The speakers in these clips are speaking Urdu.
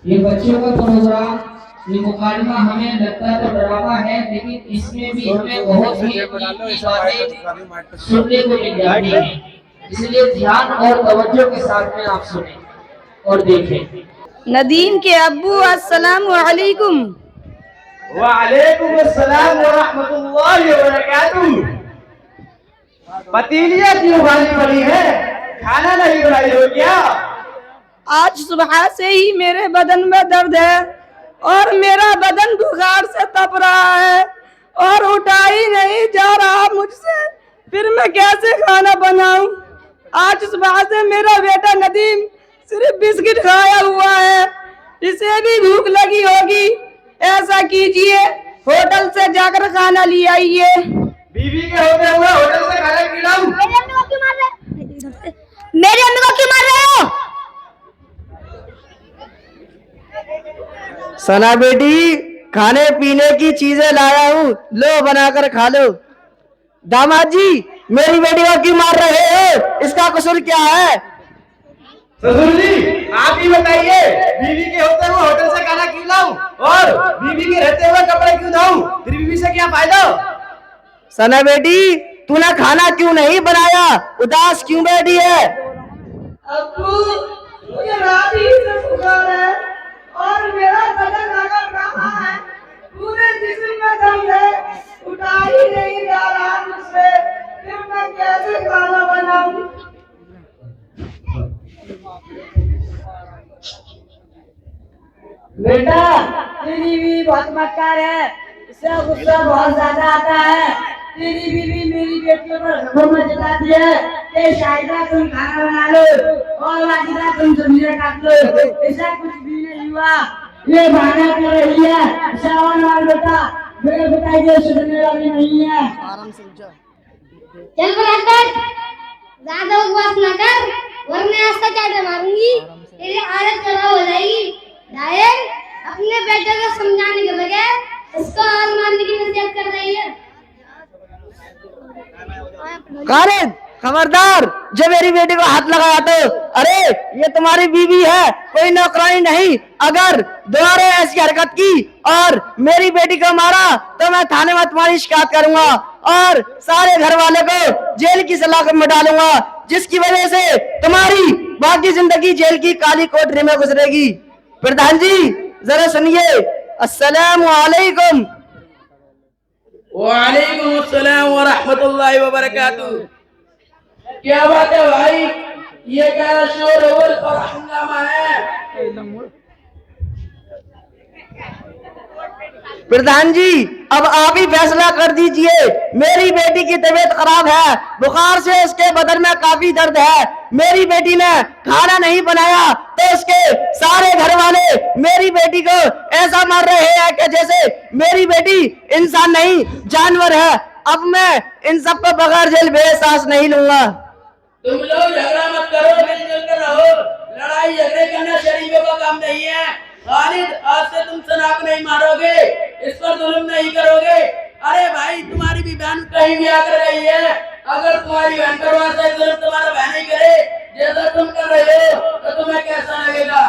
یہ بچوں کا پروگرام یہ مکالمہ ہمیں لگتا تو ڈراوا ہے لیکن اس میں بھی ہمیں بہت سی باتیں سننے کو مل جاتی ہیں، اس لیے دھیان اور توجہ کے ساتھ میں آپ سنیں اور دیکھیں۔ ندیم کے ابو السلام علیکم۔ وعلیکم السلام ورحمۃ اللہ وبرکاتہ۔ پتیلیاں کیوں خالی پڑی ہے؟ کھانا نہیں بنائی ہو کیا؟ آج صبح سے ہی میرے بدن میں درد ہے اور میرا بدن بخار سے تپ رہا ہے اور اٹھا ہی نہیں جا رہا مجھ سے، پھر میں کیسے کھانا بناؤں؟ آج صبح سے میرا بیٹا ندیم صرف بسکٹ کھایا ہوا ہے، اسے بھی بھوک لگی ہوگی۔ ایسا کیجئے ہوٹل سے جا کر کھانا لے آئیے۔ بیوی کے ہوتے ہوئے ہوٹل سے کھانا کھلاؤں؟ میری امی کو کیوں مار رہے ہو؟ سنا بیٹی، کھانے پینے کی چیزیں لایا ہوں، لو بنا کر کھا لو۔ داماد جی، میری بیٹی کو کیوں مار رہے ہو؟ اس کا قصور کیا ہے؟ سسر جی آپ ہی بتائیے، بیوی کے ہوتے ہوئے ہوٹل سے کھانا کھلاؤں اور بیوی کے رہتے ہوئے کپڑے کیوں دھوؤں؟ پھر بیوی سے کیا فائدہ؟ سنا بیٹی، تو نے کھانا کیوں نہیں بنایا؟ اداس کیوں بیٹھی ہے؟ ابو، مجھے رات ہی سے بخار ہے اور میرا بدن اگر رہا ہے، پورے جسم میں درد ہے، اٹھا ہی نہیں جا رہا مجھ سے، پھر میں کیسے کھانا بناؤں؟ بیٹا، تیری بیوی بہت مکار ہے، اسے غصہ بہت زیادہ آتا ہے۔ تیری بیوی میری بیٹی پر حکومت جتاتی ہے کہ شاہدہ تم کھانا بنا لو اور واجدہ تم سبزیاں کاٹ لو، ایسا کچھ بھی نہیں ہوا، یہ بہانہ کر رہی ہے۔ شاون وال بیٹا، میرے بتائی یہ سننے والی نہیں ہے۔ چل برادر، زیادہ بکواس نہ کر ورنہ ایسا چاٹے ماروں گی، تیری حالت خراب ہو جائے گی۔ ڈائر اپنے بیٹے کو سمجھانے کے بغیر اس کو اور مارنے کی نصیحت کر رہی ہے۔ خالد، خبردار، جو میری بیٹی کو ہاتھ لگایا تو، ارے یہ تمہاری بیوی ہے، کوئی نوکرانی نہیں۔ اگر دوبارہ ایسی حرکت کی اور میری بیٹی کو مارا تو میں تھانے میں تمہاری شکایت کروں گا اور سارے گھر والے کو جیل کی سلاخ میں ڈالوں گا، جس کی وجہ سے تمہاری باقی زندگی جیل کی کالی کوٹری میں گزرے گی۔ پردھان جی ذرا سنیے۔ السلام علیکم۔ وعلیکم السلام ورحمۃ اللہ وبرکاتہ۔ کیا بات ہے بھائی، یہ کیا شور اور ہنگامہ ہے؟ پردھان جی اب آپ ہی فیصلہ کر دیجئے، میری بیٹی کی طبیعت خراب ہے، بخار سے اس کے بدن میں کافی درد ہے، میری بیٹی نے کھانا نہیں بنایا تو اس کے سارے گھر والے میری بیٹی کو ایسا مار رہے ہیں کہ جیسے میری بیٹی انسان نہیں جانور ہے۔ اب میں ان سب کو بغیر جیل بے سانس نہیں لوں گا۔ تم لوگ جھگڑا مت کرو، مل جل کر رہو، لڑائی جھگڑے کرنا شریفوں کا کام نہیں ہے۔ خالد آج سے تم سنا کو نہیں مارو گے، اس پر ظلم نہیں کرو گے۔ ارے بھائی تمہاری بھی بہن کہیں بھی آ کر رہی ہے، اگر تمہاری بہن پر واسطہ ظلم تمہارا بہن ہی کرے جیسا تم کر رہے ہو تو تمہیں کیسا لگے گا؟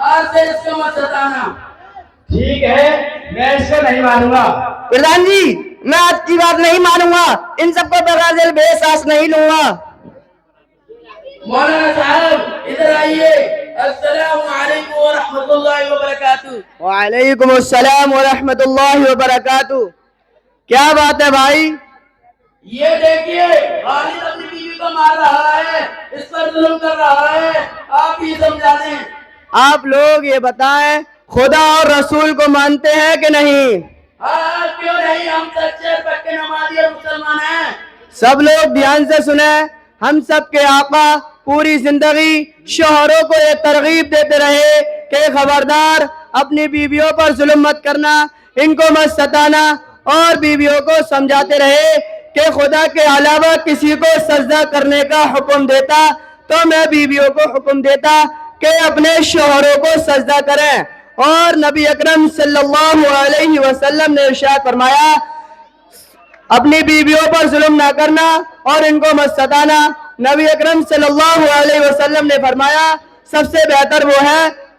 آج سے اس کو مت ستانا۔ ٹھیک ہے، میں اس کو نہیں مانوں گا۔ پردھان جی میں آپ کی بات نہیں مانوں گا، ان سب کو بغیر جیل بے سانس نہیں لوں گا۔ مولانا صاحب ادھر آئیے۔ السلام علیکم ورحمۃ اللہ وبرکاتہ۔ وعلیکم السلام ورحمۃ اللہ وبرکاتہ۔ کیا بات ہے بھائی؟ یہ دیکھیے خالد اپنی بیوی کو مار رہا ہے، اس پر ظلم کر رہا ہے، آپ ہی سمجھا دیں۔ آپ لوگ یہ بتائیں خدا اور رسول کو مانتے ہیں کہ نہیں؟ ہاں کیوں نہیں، ہم سچے پکے نمازی اور مسلمان ہیں۔ سب لوگ دھیان سے سنیں، ہم سب کے آقا پوری زندگی شوہروں کو یہ ترغیب دیتے رہے کہ خبردار اپنی بیویوں پر ظلم مت کرنا، ان کو مت ستانا، اور بیویوں کو سمجھاتے رہے کہ خدا کے علاوہ کسی کو سجدہ کرنے کا حکم دیتا تو میں بیویوں کو حکم دیتا کہ اپنے شوہروں کو سجدہ کریں۔ اور نبی اکرم صلی اللہ علیہ وسلم نے ارشاد فرمایا اپنی بیویوں پر ظلم نہ کرنا اور ان کو مت ستانا۔ نبی اکرم صلی اللہ علیہ وسلم نے فرمایا سب سے بہتر وہ ہے